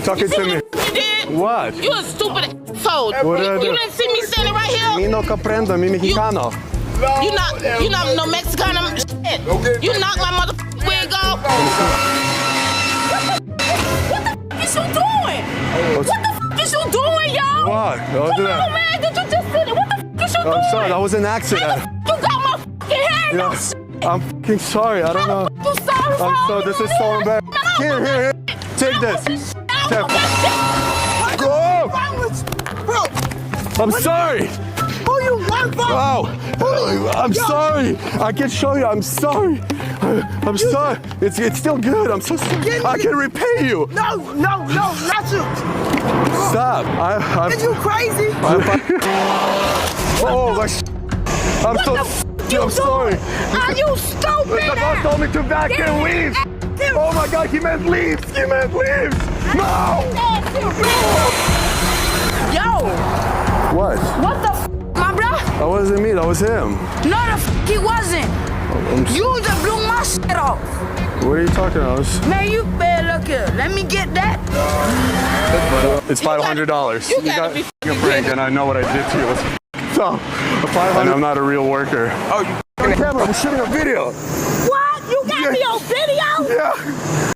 talking to me. You did? What? You a stupid asshole. What did I do? You didn't see me standing right here? Mi no comprendo, mi mexicano. You not no Mexican shit. You knocked my motherfucking wig off. What the fuck is you doing? What the fuck is you doing, y'all? What? Don't do that. Come on, man. Did you just sit there? What the fuck is you doing? I'm sorry, that was an accident. You got my fucking hair. No shit. I'm fucking sorry, I don't know. You sorry for I'm so, all this this is so shit? embarrassing. Here. Take this. Go! I'm sorry. Who you run from? Wow. I'm sorry. I can show you. I'm sorry. I'm sorry. It's still good. I'm so sorry. I can repay you. No, not you. Stop. Are you crazy? Oh my. I'm sorry. Are you stupid? The boss told me to back and leave. Oh my God, he meant leaves. No. Yo, What? what the my bro? That wasn't me. That was him. No, he wasn't. You just blew my shit off. What are you talking about? Man, you better look here. Let me get that. It's $500. You gotta be a prank, and I know what I did to you. So, $500. I'm not a real worker. Oh, you on camera. I'm shooting a video. What? You got me on video? Yeah.